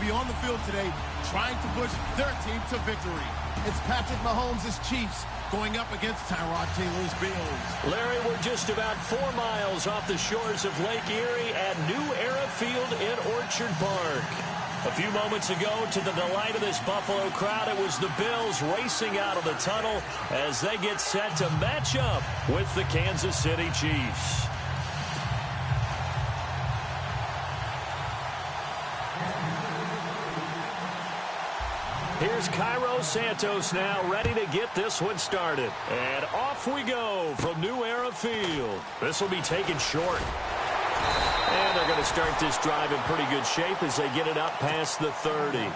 be on the field today trying to push their team to victory. It's Patrick Mahomes' Chiefs going up against Tyrod Taylor's Bills. Larry, we're just about 4 miles off the shores of Lake Erie at New Era Field in Orchard Park. A few moments ago, to the delight of this Buffalo crowd, it was the Bills racing out of the tunnel as they get set to match up with the Kansas City Chiefs. Here's Cairo Santos now ready to get this one started. And off we go from New Era Field. This will be taken short. And they're going to start this drive in pretty good shape as they get it up past the 30.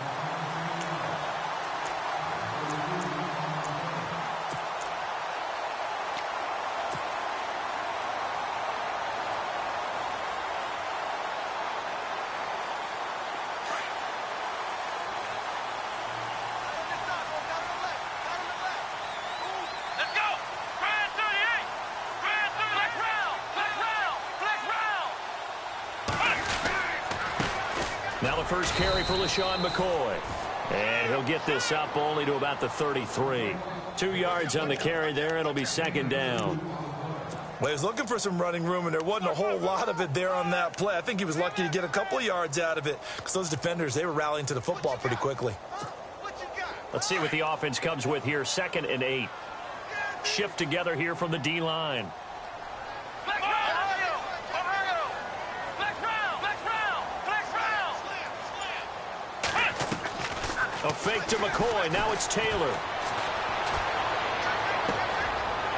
Now the first carry for LaShawn McCoy. And he'll get this up only to about the 33. 2 yards on the carry there. It'll be second down. Well, he was looking for some running room, and there wasn't a whole lot of it there on that play. I think he was lucky to get a couple of yards out of it because those defenders, they were rallying to the football pretty quickly. Let's see what the offense comes with here. 2nd and 8. Shift together here from the D-line. A fake to McCoy. Now it's Taylor.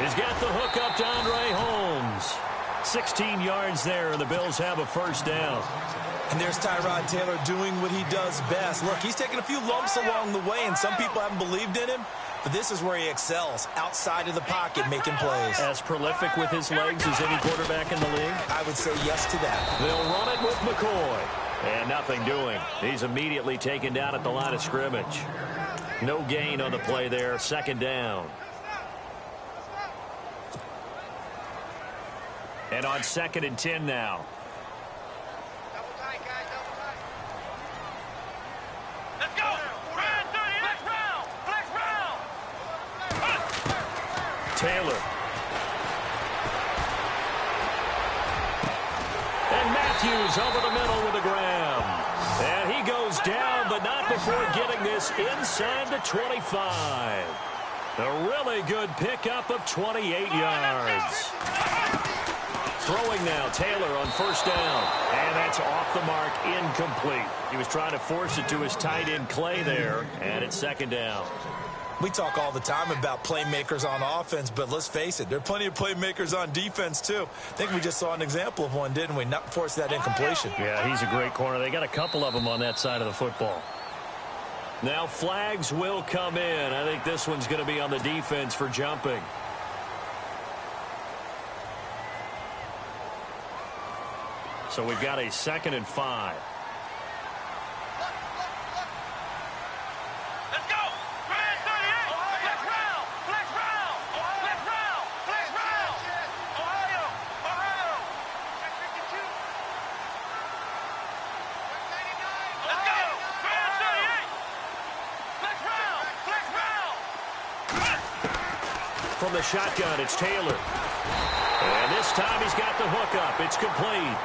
He's got the hook up to Andre Holmes. 16 yards there, and the Bills have a first down. And there's Tyrod Taylor doing what he does best. Look, he's taken a few lumps along the way, and some people haven't believed in him. But this is where he excels, outside of the pocket, making plays. As prolific with his legs as any quarterback in the league? I would say yes to that. They'll run it with McCoy. And nothing doing. He's immediately taken down at the line of scrimmage. No gain on the play there. 2nd down. And on 2nd and 10 now. Let's go. Flex round. Flex round. Taylor. And Matthews over the middle with a grab. And he goes down, but not before getting this inside the 25. A really good pickup of 28 yards. Throwing now, Taylor on 1st down. And that's off the mark, incomplete. He was trying to force it to his tight end Clay there, and it's 2nd down. We talk all the time about playmakers on offense, but let's face it, there are plenty of playmakers on defense, too. I think we just saw an example of one, didn't we? Not force that incompletion. Yeah, he's a great corner. They got a couple of them on that side of the football. Now flags will come in. I think this one's going to be on the defense for jumping. So we've got a 2nd and 5. From the shotgun, it's Taylor. And this time he's got the hook up. It's complete.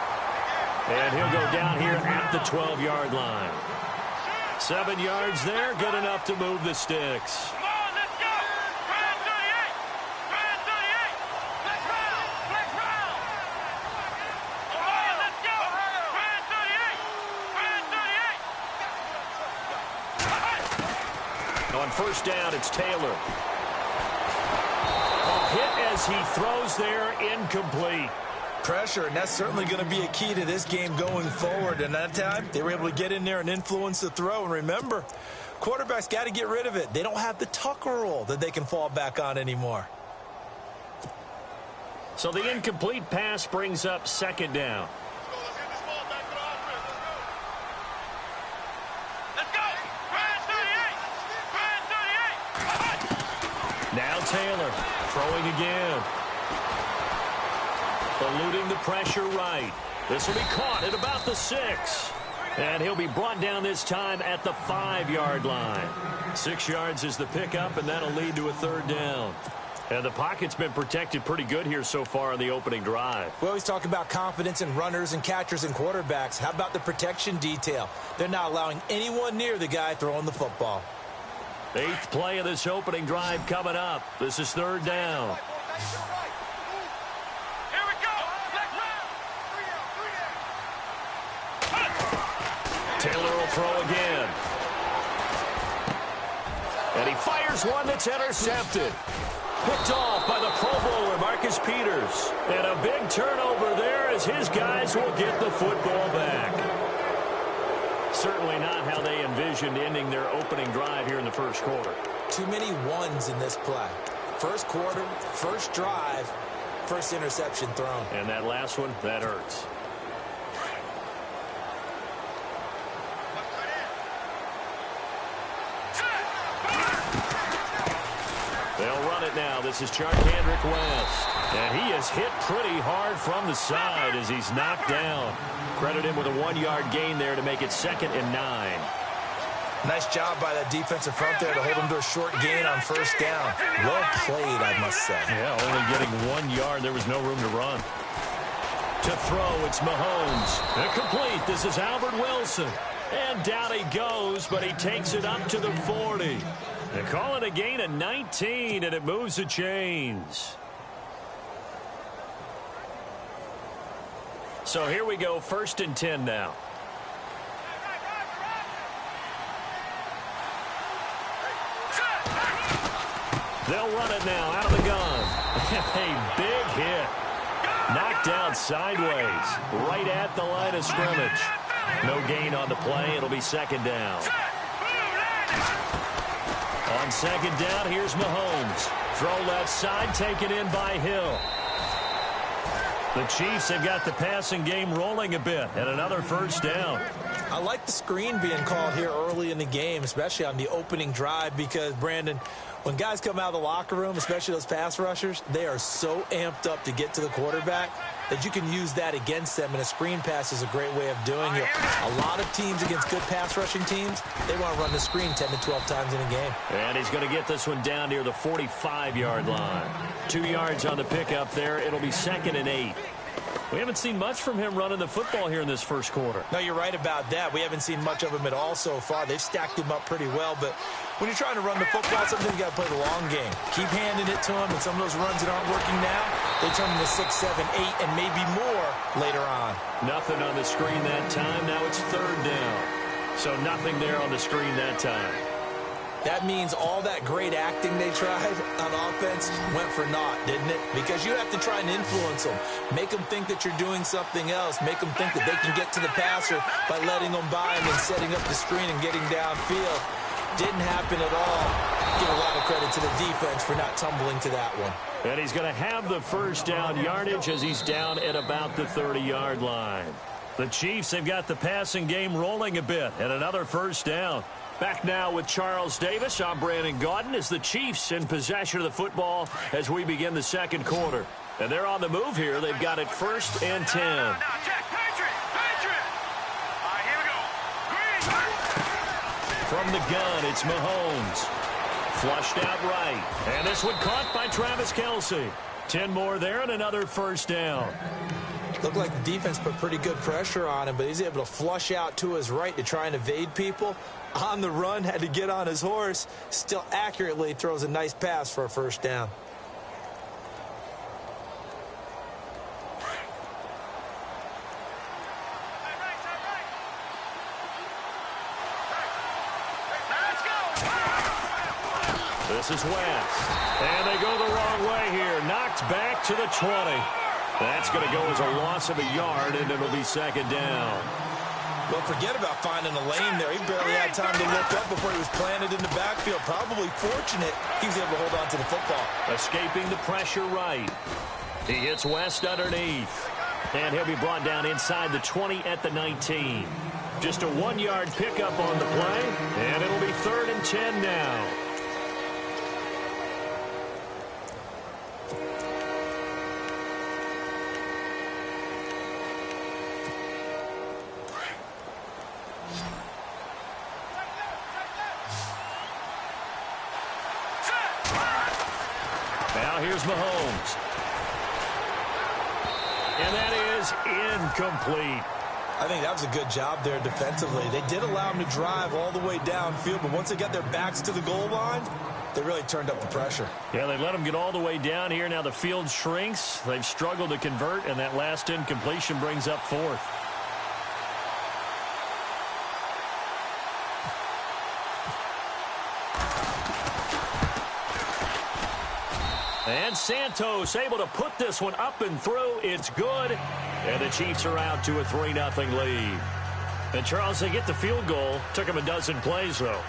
And he'll go down here at the 12-yard line. 7 yards there, good enough to move the sticks. Come on, let's go. Brand 38. Brand 38. Flex round. Flex round. Ohio, let's go. Brand 38. Brand 38. On 1st down, it's Taylor. Hit as he throws there, incomplete. Pressure, and that's certainly going to be a key to this game going forward. And that time, they were able to get in there and influence the throw. And remember, quarterbacks got to get rid of it. They don't have the Tucker rule that they can fall back on anymore. So the incomplete pass brings up 2nd down. Now Taylor throwing again. Eluding the pressure right. This will be caught at about the 6. And he'll be brought down this time at the 5-yard line. 6 yards is the pickup, and that'll lead to a 3rd down. And the pocket's been protected pretty good here so far on the opening drive. We always talk about confidence in runners and catchers and quarterbacks. How about the protection detail? They're not allowing anyone near the guy throwing the football. 8th play of this opening drive coming up. This is 3rd down. Here we go. Taylor will throw again. And he fires one that's intercepted. Picked off by the Pro Bowler, Marcus Peters. And a big turnover there as his guys will get the football back. Certainly not how they envisioned ending their opening drive here in the first quarter. Too many ones in this play. First quarter, first drive, first interception thrown. And that last one, that hurts. They'll run it now. This is Charkandrick West. And he is hit pretty hard from the side as he's knocked down. Credit him with a 1-yard gain there to make it 2nd and 9. Nice job by that defensive front there to hold him to a short gain on 1st down. Well played, I must say. Yeah, only getting 1 yard. There was no room to run. To throw, it's Mahomes. Incomplete. This is Albert Wilson. And down he goes, but he takes it up to the 40. They call it a gain of 19, and it moves the chains. So here we go, 1st and 10 now. They'll run it now out of the gun. A big hit. Knocked down sideways, right at the line of scrimmage. No gain on the play. It'll be 2nd down. On 2nd down, here's Mahomes. Throw left side, taken in by Hill. The Chiefs have got the passing game rolling a bit, and another 1st down. I like the screen being called here early in the game, especially on the opening drive, because, Brandon, when guys come out of the locker room, especially those pass rushers, they are so amped up to get to the quarterback that you can use that against them, and a screen pass is a great way of doing it. A lot of teams against good pass rushing teams, they want to run the screen 10 to 12 times in a game. And he's going to get this one down near the 45-yard line. 2 yards on the pickup there. It'll be 2nd and 8. We haven't seen much from him running the football here in this first quarter. No, you're right about that. We haven't seen much of him at all so far. They've stacked him up pretty well, but when you're trying to run the football, sometimes you got to play the long game. Keep handing it to him, and some of those runs that aren't working now, they turn into 6, 7, 8, and maybe more later on. Nothing on the screen that time. Now it's 3rd down. So nothing there on the screen that time. That means all that great acting they tried on offense went for naught, didn't it? Because you have to try and influence them. Make them think that you're doing something else. Make them think that they can get to the passer by letting them by and then setting up the screen and getting downfield. Didn't happen at all. Give a lot of credit to the defense for not tumbling to that one. And he's going to have the 1st down yardage as he's down at about the 30-yard line. The Chiefs have got the passing game rolling a bit, and another 1st down. Back now with Charles Davis. I'm Brandon Gaudin as the Chiefs in possession of the football as we begin the 2nd quarter. And they're on the move here. They've got it 1st and 10. Now, Jack, Patriot. All right, here we go. Green. From the gun, it's Mahomes. Flushed out right. And this one caught by Travis Kelce. 10 more there and another 1st down. Looked like the defense put pretty good pressure on him, but he's able to flush out to his right to try and evade people. On the run, had to get on his horse. Still accurately throws a nice pass for a 1st down. This is West. And they go the wrong way here. Knocked back to the 20. That's going to go as a loss of a yard, and it'll be 2nd down. Well, forget about finding a lane there. He barely had time to look up before he was planted in the backfield. Probably fortunate he was able to hold on to the football. Escaping the pressure right. He hits West underneath. And he'll be brought down inside the 20 at the 19. Just a 1-yard pickup on the play, and it'll be 3rd and 10 now. here's Mahomes. And that is incomplete. I think that was a good job there defensively. They did allow him to drive all the way downfield, but once they got their backs to the goal line, they really turned up the pressure. Yeah, they let him get all the way down here. Now the field shrinks. They've struggled to convert, and that last incompletion brings up fourth. And Santos able to put this one up and through. It's good. And the Chiefs are out to a 3-0 lead. And, Charles, they get the field goal. Took them a dozen plays, though.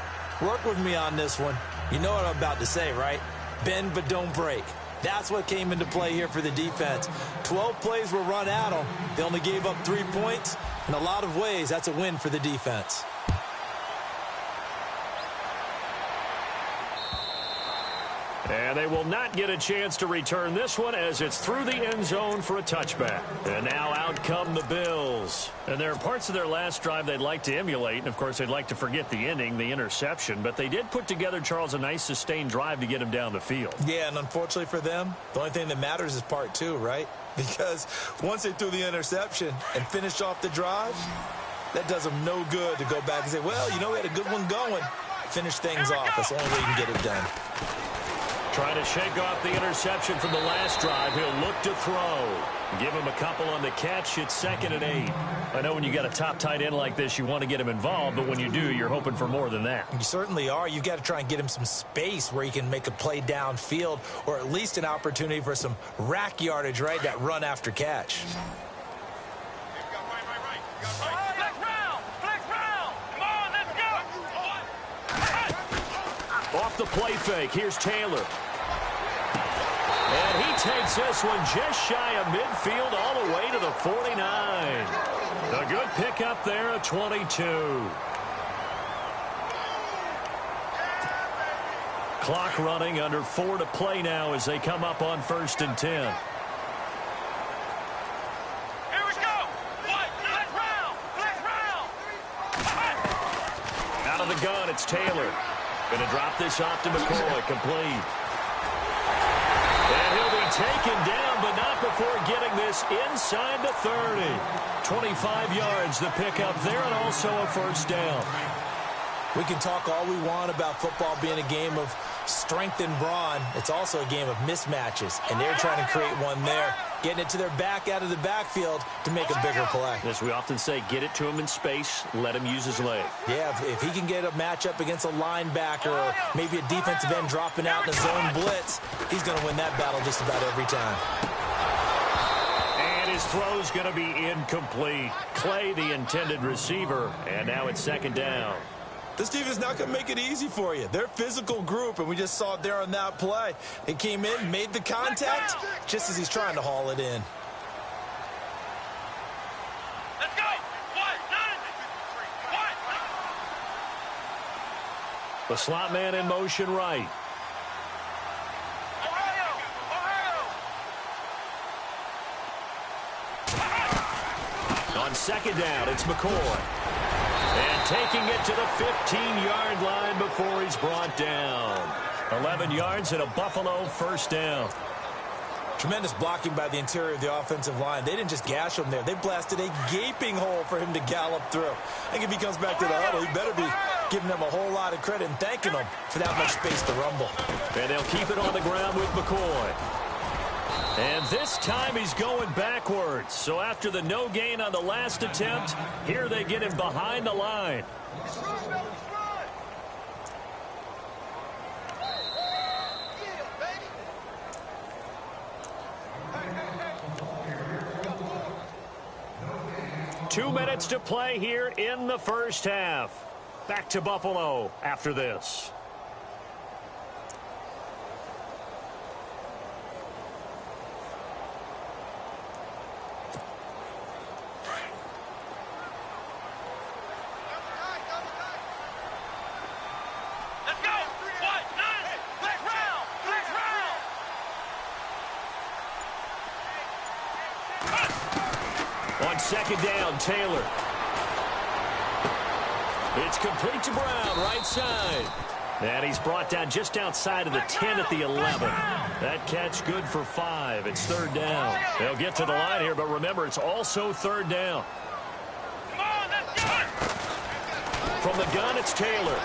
Work with me on this one. You know what I'm about to say, right? Bend but don't break. That's what came into play here for the defense. 12 plays were run at them. They only gave up 3 points. In a lot of ways, that's a win for the defense. And they will not get a chance to return this one as it's through the end zone for a touchback. And now out come the Bills. And there are parts of their last drive they'd like to emulate. And, of course, they'd like to forget the ending, the interception. But they did put together, Charles, a nice sustained drive to get him down the field. Yeah, and unfortunately for them, the only thing that matters is part 2, right? Because once they threw the interception and finished off the drive, that does them no good to go back and say, well, you know, we had a good one going. Finish things off. That's the only way you can get it done. Trying to shake off the interception from the last drive. He'll look to throw. Give him a couple on the catch. It's 2nd and 8. I know when you got a top tight end like this, you want to get him involved, but when you do, you're hoping for more than that. You certainly are. You've got to try and get him some space where he can make a play downfield or at least an opportunity for some rack yardage, right? That run after catch. Off the play fake, here's Taylor. And he takes this one just shy of midfield all the way to the 49. A good pickup there at 22. Clock running, under 4 to play now as they come up on 1st and 10. Here we go. Flex round. Out of the gun, it's Taylor. Going to drop this off to McCoy, complete. And he'll be taken down, but not before getting this inside the 30. 25 yards, the pickup there, and also a 1st down. We can talk all we want about football being a game of strength and brawn. It's also a game of mismatches, and they're trying to create one there, getting it to their back out of the backfield to make a bigger play. As we often say, get it to him in space, let him use his leg. Yeah, if he can get a matchup against a linebacker or maybe a defensive end dropping out in a zone blitz, he's going to win that battle just about every time. And his throw's going to be incomplete. Clay, the intended receiver, and now it's 2nd down. This team is not going to make it easy for you. They're a physical group, and we just saw it there on that play. He came in, made the contact, just as he's trying to haul it in. Let's go. The slot man in motion right. On 2nd down, it's McCoy. And taking it to the 15-yard line before he's brought down. 11 yards and a Buffalo 1st down. Tremendous blocking by the interior of the offensive line. They didn't just gash him there. They blasted a gaping hole for him to gallop through. I think if he comes back to the huddle, he better be giving them a whole lot of credit and thanking them for that much space to rumble. And they'll keep it on the ground with McCoy. And this time he's going backwards. So after the no gain on the last attempt, here they get him behind the line. Two minutes to play here in the 1st half. Back to Buffalo after this. On 2nd down, Taylor. It's complete to Brown, right side. And he's brought down just outside of the 10 at the 11. That catch good for 5. It's third down. They'll get to the line here, but remember, it's also third down. From the gun, it's Taylor.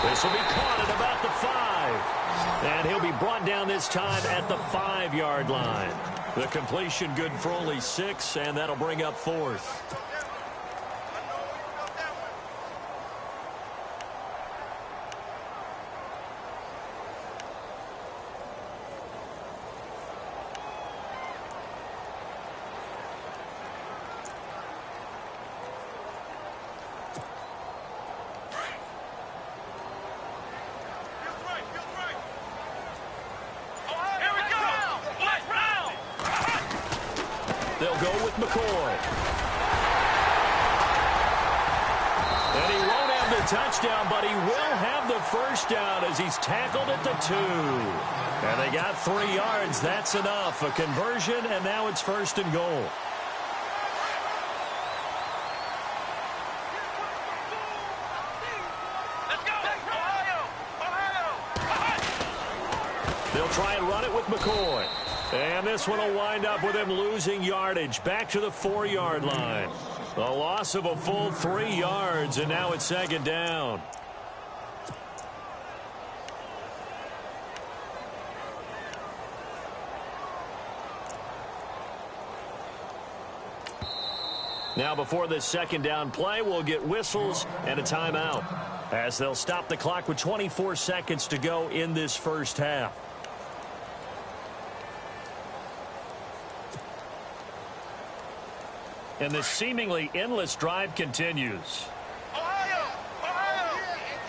This will be caught at about the 5. And he'll be brought down this time at the 5-yard line. The completion good for only 6, and that'll bring up 4th. They'll go with McCoy. And he won't have the touchdown, but he will have the first down as he's tackled at the 2. And they got 3 yards. That's enough. A conversion, and now it's 1st and goal. They'll try and run it with McCoy. And this one will wind up with him losing yardage back to the 4-yard line. A loss of a full 3 yards, and now it's 2nd down. Now before this 2nd down play, we'll get whistles and a timeout, as they'll stop the clock with 24 seconds to go in this first half. And this seemingly endless drive continues. Ohio!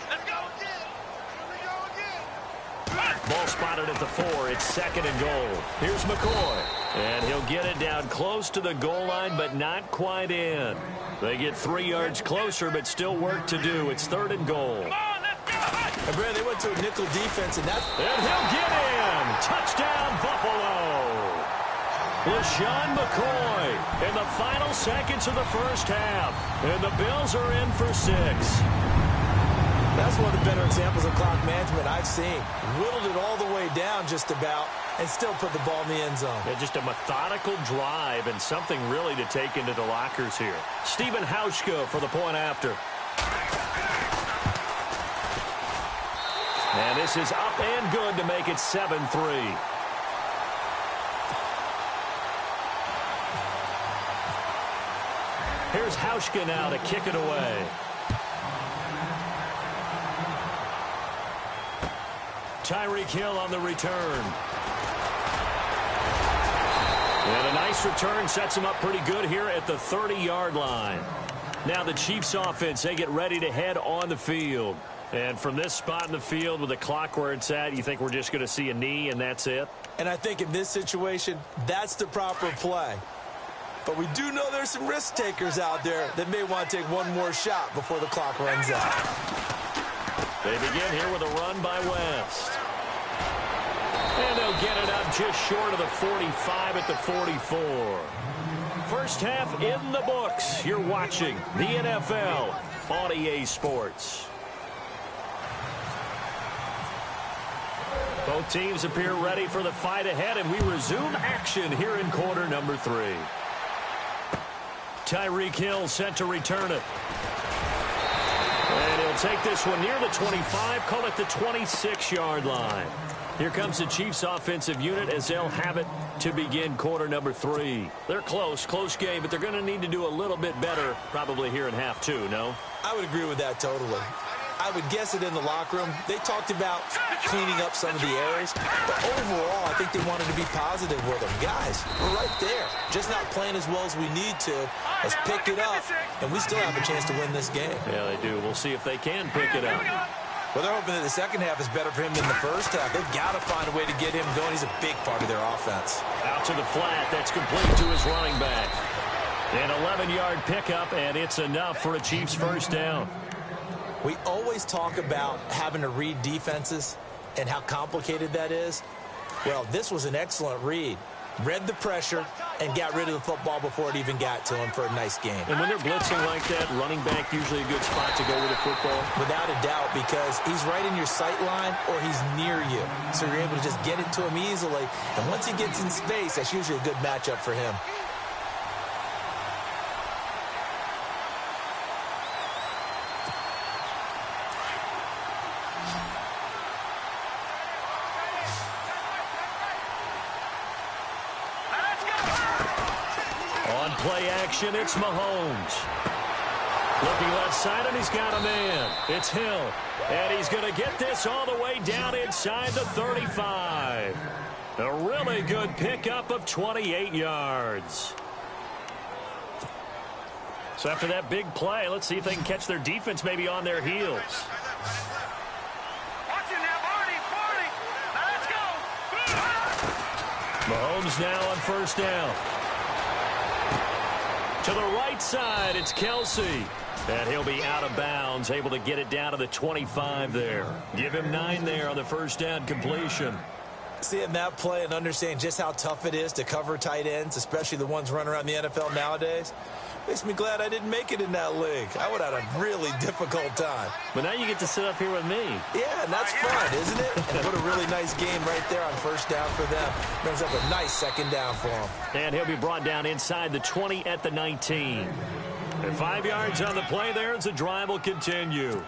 Let's go again! Here we go again! Ball spotted at the 4. It's 2nd and goal. Here's McCoy. And he'll get it down close to the goal line, but not quite in. They get 3 yards closer, but still work to do. It's 3rd and goal. Come on, let's go! And Brad, they went to a nickel defense, and And he'll get in! Touchdown, Buffalo! LaShawn McCoy in the final seconds of the first half. And the Bills are in for 6. That's one of the better examples of clock management I've seen. Whittled it all the way down just about and still put the ball in the end zone. Yeah, just a methodical drive and something really to take into the lockers here. Stephen Hauschka for the point after. And this is up and good to make it 7-3. Here's Hauschka now to kick it away. Tyreek Hill on the return. And a nice return sets him up pretty good here at the 30-yard line. Now the Chiefs offense, they get ready to head on the field. And from this spot in the field with the clock where it's at, you think we're just going to see a knee and that's it? And I think in this situation, that's the proper play. But we do know there's some risk takers out there that may want to take one more shot before the clock runs out. They begin here with a run by West. And they'll get it up just short of the 45 at the 44. First half in the books. You're watching the NFL on EA Sports. Both teams appear ready for the fight ahead, and we resume action here in quarter number 3. Tyreek Hill set to return it. And he'll take this one near the 25, call it the 26-yard line. Here comes the Chiefs offensive unit as they'll have it to begin quarter number 3. They're close game, but they're going to need to do a little bit better probably here in half 2, no? I would agree with that totally. I would guess it in the locker room. They talked about cleaning up some of the errors, but overall, I think they wanted to be positive with them. Guys, we're right there. Just not playing as well as we need to. Let's pick it up, and we still have a chance to win this game. Yeah, they do. We'll see if they can pick it up. Well, they're hoping that the second half is better for him than the first half. They've got to find a way to get him going. He's a big part of their offense. Out to the flat. That's complete to his running back. An 11-yard pickup, and it's enough for a Chiefs first down. We always talk about having to read defenses and how complicated that is. Well, this was an excellent read. Read the pressure, and got rid of the football before it even got to him for a nice game. And when they're blitzing like that, running back usually a good spot to go with the football? Without a doubt, because he's right in your sight line or he's near you. So you're able to just get it to him easily. And once he gets in space, that's usually a good matchup for him. Play action, it's Mahomes. Looking left side, and he's got a man. It's Hill. And he's going to get this all the way down inside the 35. A really good pickup of 28 yards. So after that big play, let's see if they can catch their defense maybe on their heels. Mahomes now on first down. To the right side, it's Kelsey. And he'll be out of bounds, able to get it down to the 25 there. Give him 9 there on the first down completion. Seeing that play and understanding just how tough it is to cover tight ends, especially the ones running around the NFL nowadays, makes me glad I didn't make it in that league. I would have had a really difficult time. But now you get to sit up here with me. Yeah, and that's fun, isn't it? And what a really nice game right there on first down for them. Brings up a nice second down for him. And he'll be brought down inside the 20 at the 19. And 5 yards on the play there as the drive will continue.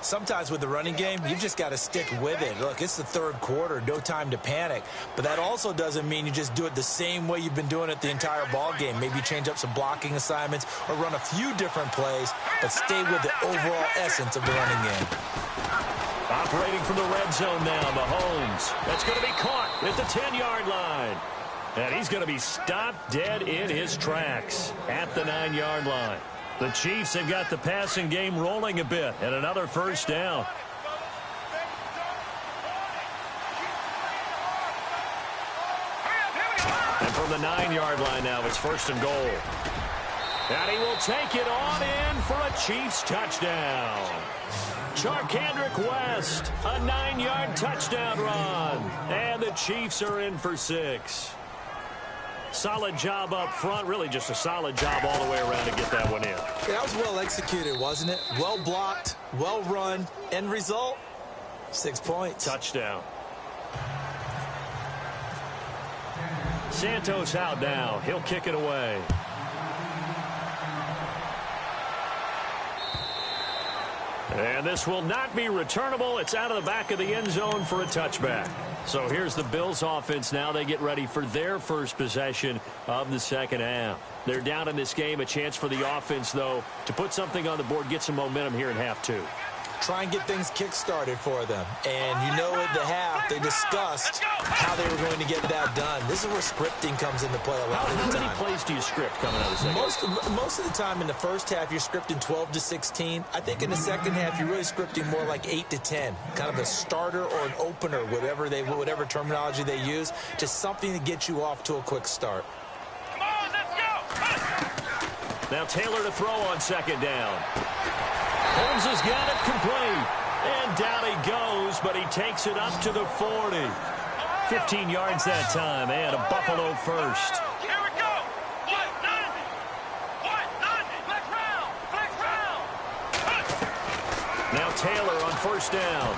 Sometimes with the running game, you've just got to stick with it. Look, it's the third quarter, no time to panic. But that also doesn't mean you just do it the same way you've been doing it the entire ball game. Maybe change up some blocking assignments or run a few different plays, but stay with the overall essence of the running game. Operating from the red zone now, Mahomes. That's going to be caught at the 10-yard line. And he's going to be stopped dead in his tracks at the 9-yard line. The Chiefs have got the passing game rolling a bit, and another first down. And from the 9-yard line now, it's first and goal. And he will take it on in for a Chiefs touchdown. Charkandrick West, a 9-yard touchdown run. And the Chiefs are in for 6. Solid job up front. Really just a solid job all the way around to get that one in. Yeah, that was well executed, wasn't it? Well blocked, well run. End result, 6 points. Touchdown. Santos out now. He'll kick it away. And this will not be returnable. It's out of the back of the end zone for a touchback. So here's the Bills offense now. They get ready for their first possession of the second half. They're down in this game. A chance for the offense, though, to put something on the board, get some momentum here in half 2. Try and get things kick-started for them. And you know at the half, they discussed how they were going to get that done. This is where scripting comes into play a lot of the time. How many plays do you script coming out of the second? Most of the time in the first half, you're scripting 12 to 16. I think in the second half, you're really scripting more like 8 to 10. Kind of a starter or an opener, whatever terminology they use. Just something to get you off to a quick start. Come on, let's go. Now Taylor to throw on second down. Holmes has got it complete. And down he goes, but he takes it up to the 40. 15 yards that time, and a Buffalo first. Here we go. Flex round. Now Taylor on first down.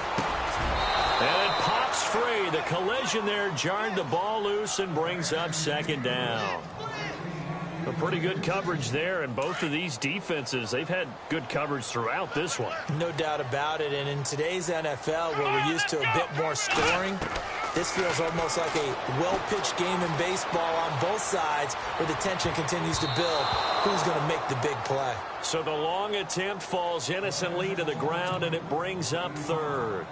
And it pops free. The collision there jarred the ball loose and brings up second down. A pretty good coverage there, and both of these defenses, they've had good coverage throughout this one. No doubt about it, and in today's NFL, where we're used to a bit more scoring, this feels almost like a well-pitched game in baseball on both sides, where the tension continues to build. Who's going to make the big play? So the long attempt falls innocently to the ground, and it brings up third.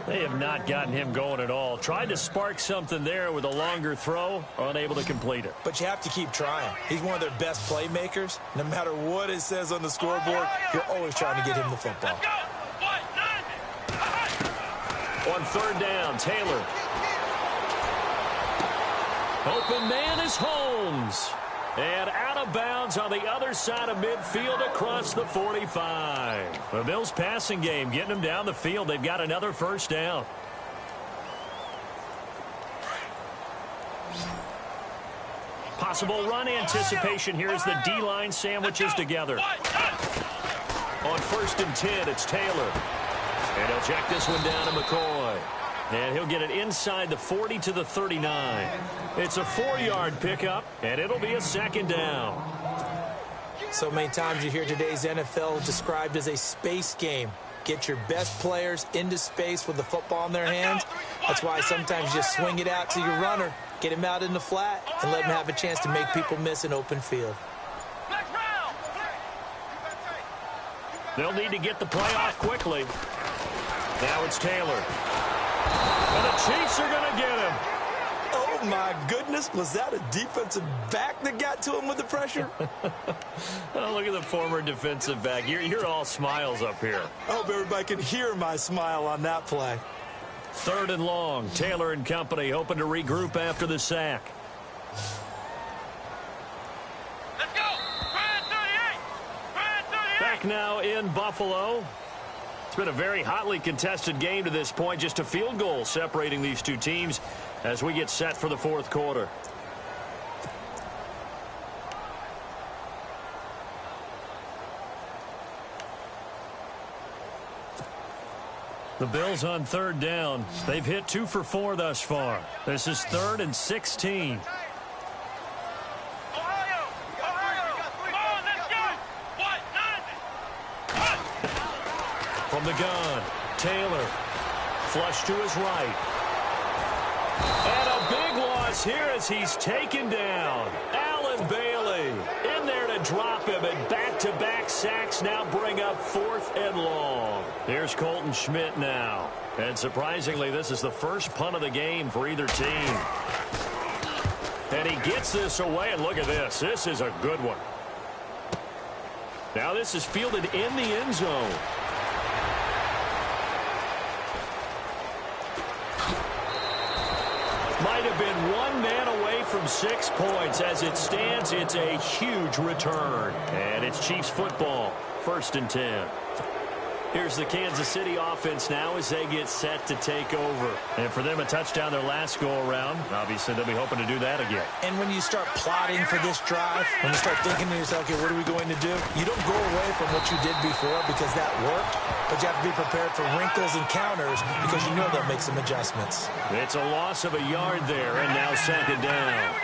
They have not gotten him going at all. Tried to spark something there with a longer throw, unable to complete it. But you have to keep trying. He's one of their best playmakers. No matter what it says on the scoreboard, you're always trying to get him the football. On third down, Taylor. Open man is Holmes. And out of bounds on the other side of midfield across the 45. The Bills passing game getting them down the field. They've got another first down. possible run anticipation here as the D-line sandwiches together. On 1st and 10, it's Taylor. And he'll check this one down to McCoy. And he'll get it inside the 40 to the 39. It's a 4-yard pickup, and it'll be a 2nd down. So many times you hear today's NFL described as a space game. Get your best players into space with the football in their hands. That's why sometimes you just swing it out to your runner, get him out in the flat, and let him have a chance to make people miss an open field. They'll need to get the play off quickly. Now it's Taylor. And the Chiefs are going to get him. Oh, my goodness. Was that a defensive back that got to him with the pressure? Oh, look at the former defensive back. You're all smiles up here. I hope everybody can hear my smile on that play. 3rd and long. Taylor and company hoping to regroup after the sack. Let's go. Brand 38. Brand 38. Back now in Buffalo. It's been a very hotly contested game to this point. Just a field goal separating these two teams as we get set for the 4th quarter. The Bills on 3rd down. They've hit 2 for 4 thus far. This is 3rd and 16. Ohio. Come on, let's go. What? From the gun, Taylor. Flush to his right. And a big loss here as he's taken down. Allen Bailey in there to drop him, and back-to-back sacks now bring up 4th and long. Here's Colton Schmidt now. And surprisingly, this is the first punt of the game for either team. And he gets this away, and look at this. This is a good one. Now this is fielded in the end zone. Might have been one man away from 6 points. As it stands, it's a huge return. And it's Chiefs football, 1st and 10. Here's the Kansas City offense now as they get set to take over. And for them, a touchdown their last go-around. Obviously, they'll be hoping to do that again. And when you start plotting for this drive, when you start thinking to yourself, okay, what are we going to do? You don't go away from what you did before because that worked, but you have to be prepared for wrinkles and counters because you know they'll make some adjustments. It's a loss of a yard there, and now 2nd down.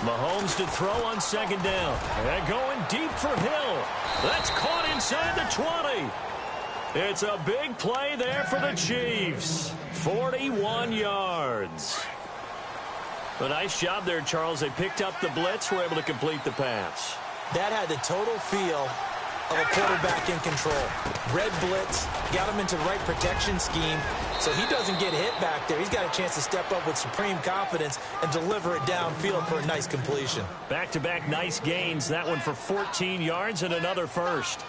Mahomes to throw on 2nd down. And going deep for Hill. That's caught inside the 20. It's a big play there for the Chiefs. 41 yards. A nice job there, Charles. They picked up the blitz, were able to complete the pass. That had the total feel of a quarterback in control. Red blitz, got him into the right protection scheme, so he doesn't get hit back there. He's got a chance to step up with supreme confidence and deliver it downfield for a nice completion. Back-to-back nice gains. That one for 14 yards and another first.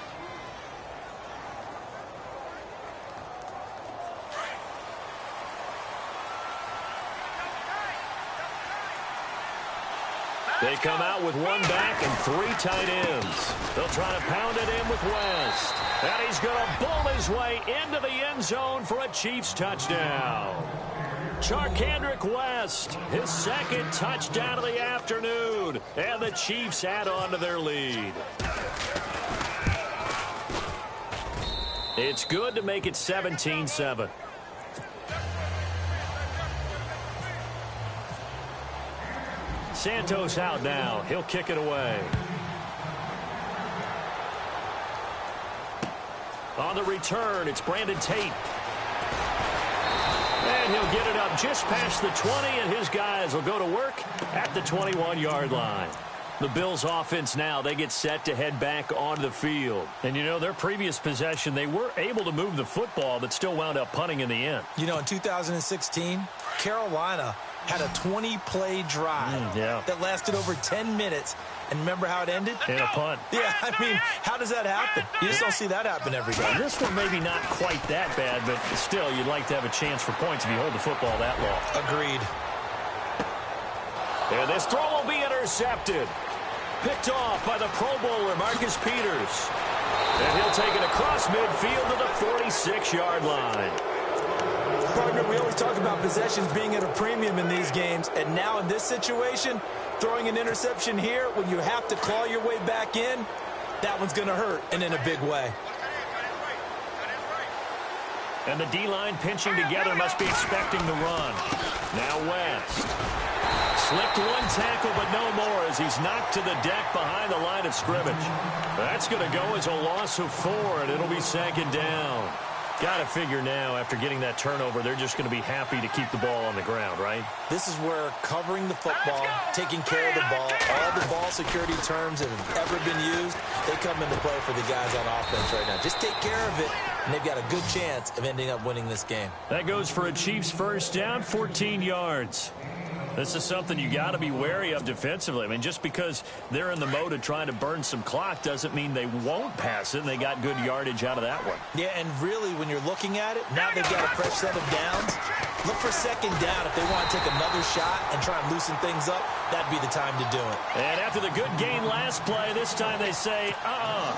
They come out with 1 back and 3 tight ends. They'll try to pound it in with West. And he's going to bowl his way into the end zone for a Chiefs touchdown. Charkandrick West, his 2nd touchdown of the afternoon. And the Chiefs add on to their lead. It's good to make it 17-7. Santos out now. He'll kick it away. On the return, it's Brandon Tate. And he'll get it up just past the 20, and his guys will go to work at the 21-yard line. The Bills offense now, they get set to head back onto the field. And, you know, their previous possession, they were able to move the football, but still wound up punting in the end. You know, in 2016, Carolina had a 20-play drive that lasted over 10 minutes. And remember how it ended? In a punt. Yeah, I mean, how does that happen? You just don't see that happen every day. This one maybe not quite that bad, but still, you'd like to have a chance for points if you hold the football that long. Agreed. And this throw will be intercepted. Picked off by the Pro Bowler, Marcus Peters. And he'll take it across midfield to the 46-yard line. partner, we always talk about possessions being at a premium in these games, and now in this situation, throwing an interception here when you have to claw your way back in, that one's going to hurt, and in a big way. And the D-line pinching together must be expecting the run. Now West. Slipped one tackle, but no more as he's knocked to the deck behind the line of scrimmage. That's going to go as a loss of 4, and it'll be second down. Got to figure now, after getting that turnover, they're just going to be happy to keep the ball on the ground, right? This is where covering the football, taking care of the ball, all the ball security terms that have ever been used, they come into play for the guys on offense right now. Just take care of it, and they've got a good chance of ending up winning this game. That goes for a Chiefs first down, 14 yards. This is something you got to be wary of defensively. I mean, just because they're in the mode of trying to burn some clock doesn't mean they won't pass it, and they got good yardage out of that one. Yeah, and really, when you're looking at it, now they've got a fresh set of downs. Look for second down if they want to take another shot and try and loosen things up. That'd be the time to do it. And after the good gain last play, this time they say,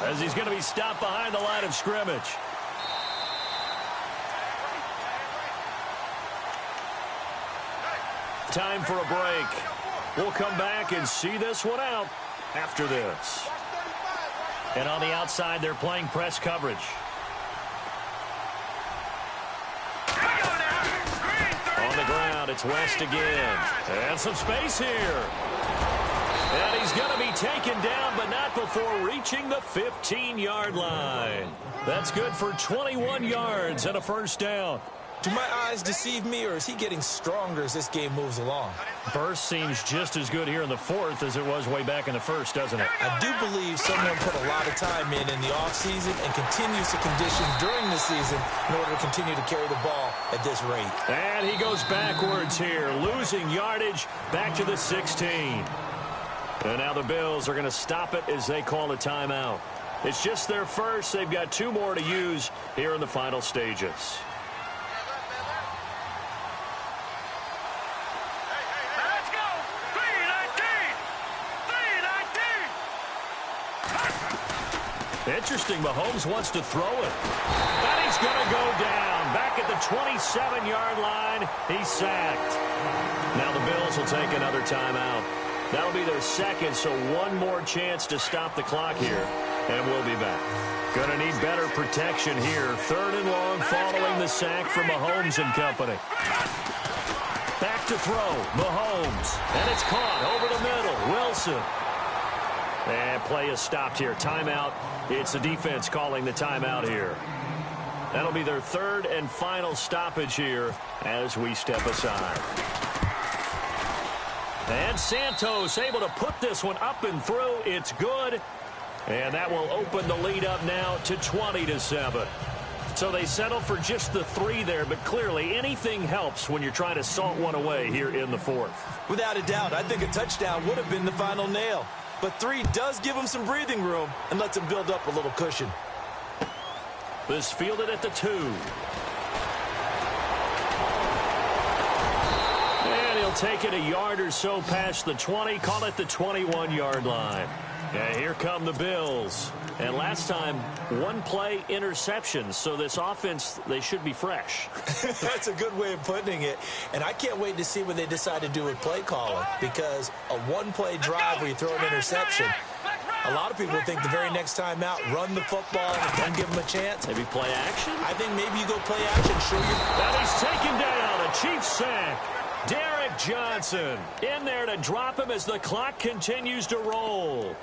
as he's going to be stopped behind the line of scrimmage. Time for a break. We'll come back and see this one out after this. And on the outside, they're playing press coverage. On the ground, it's West again. And some space here. And he's going to be taken down, but not before reaching the 15-yard line. That's good for 21 yards and a first down. Do my eyes deceive me, or is he getting stronger as this game moves along? Burst seems just as good here in the fourth as it was way back in the first, doesn't it? I do believe someone put a lot of time in the offseason and continues to condition during the season in order to continue to carry the ball at this rate. And he goes backwards here, losing yardage back to the 16. And now the Bills are going to stop it as they call a timeout. It's just their first. They've got 2 more to use here in the final stages. Interesting, Mahomes wants to throw it. And he's going to go down. Back at the 27-yard line, he's sacked. Now the Bills will take another timeout. That'll be their second, so one more chance to stop the clock here. And we'll be back. Going to need better protection here. 3rd and long following the sack from Mahomes and company. Back to throw, Mahomes. And it's caught over the middle, Wilson. And play is stopped here. Timeout. It's the defense calling the timeout here. That'll be their 3rd and final stoppage here as we step aside. And Santos able to put this one up and through. It's good. And that will open the lead up now to 20-7. So they settle for just the 3 there, but clearly anything helps when you're trying to salt one away here in the 4th. Without a doubt, I think a touchdown would have been the final nail. But 3 does give him some breathing room and lets him build up a little cushion. This fielded at the 2. And he'll take it a yard or so past the 20, call it the 21-yard line. And here come the Bills. And last time, 1-play interceptions. So this offense, they should be fresh. That's a good way of putting it. And I can't wait to see what they decide to do with play calling. Because a 1-play drive where you throw an interception, a lot of people think the very next time out, run the football and give them a chance. Maybe play action? I think maybe you go play action. Show you. And he's taken down. A Chiefs sack. Derek Johnson in there to drop him as the clock continues to roll.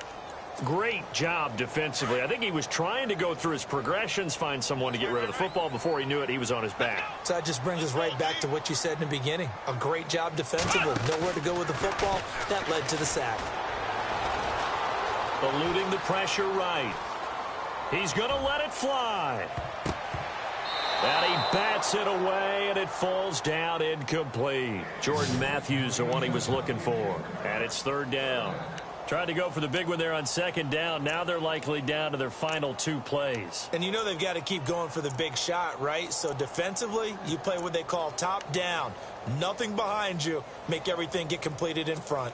Great job defensively. I think he was trying to go through his progressions, find someone to get rid of the football. Before he knew it, he was on his back. So that just brings us right back to what you said in the beginning. A great job defensively. Nowhere to go with the football. That led to the sack. Eluding the pressure right. He's going to let it fly. And he bats it away, and it falls down incomplete. Jordan Matthews, the one he was looking for. And it's 3rd down. Tried to go for the big one there on 2nd down. Now they're likely down to their final 2 plays. And you know they've got to keep going for the big shot, right? So defensively, you play what they call top down. Nothing behind you. Make everything get completed in front.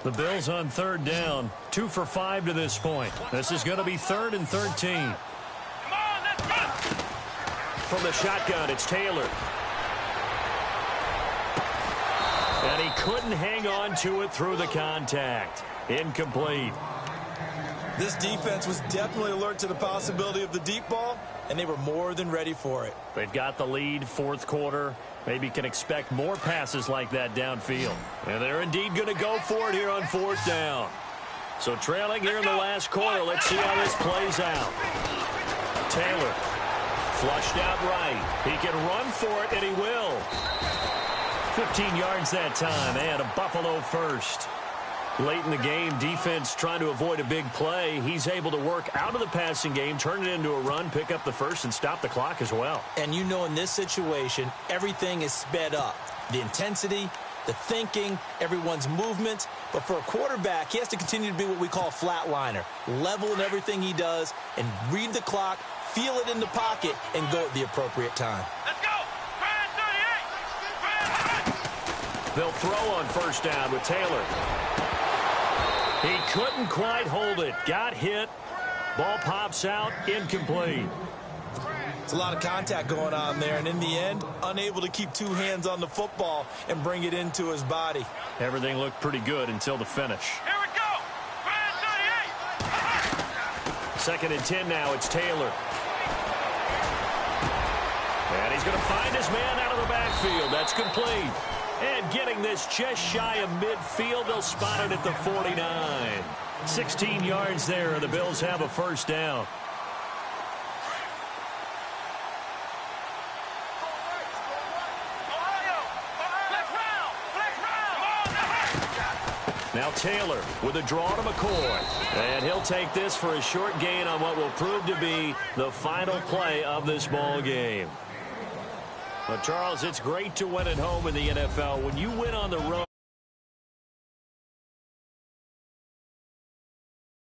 The Bills on 3rd down. 2 for 5 to this point. This is going to be 3rd and 13. Come on, let's go. From the shotgun, it's Taylor. And he couldn't hang on to it through the contact. Incomplete. This defense was definitely alert to the possibility of the deep ball, and they were more than ready for it. They've got the lead, fourth quarter. Maybe can expect more passes like that downfield. And they're indeed going to go for it here on fourth down. So trailing here in the last quarter. Let's see how this plays out. Taylor flushed out right. He can run for it, and he will. 15 yards that time, and a Buffalo first. Late in the game, defense trying to avoid a big play. He's able to work out of the passing game, turn it into a run, pick up the first, and stop the clock as well. And you know in this situation, everything is sped up. The intensity, the thinking, everyone's movement. But for a quarterback, he has to continue to be what we call a flatliner. Level in everything he does and read the clock, feel it in the pocket, and go at the appropriate time. Let's go. Try 38. They'll throw on first down with Taylor. He couldn't quite hold it. Got hit. Ball pops out. Incomplete. It's a lot of contact going on there, and in the end, unable to keep two hands on the football and bring it into his body. Everything looked pretty good until the finish. Here we go. Try 38. Second and 10 now. It's Taylor. And he's going to find his man out of the backfield. That's complete. And getting this just shy of midfield, they'll spot it at the 49. 16 yards there, and the Bills have a first down. Now Taylor with a draw to McCoy. And he'll take this for a short gain on what will prove to be the final play of this ball game. But, Charles, it's great to win at home in the NFL. When you win on the road,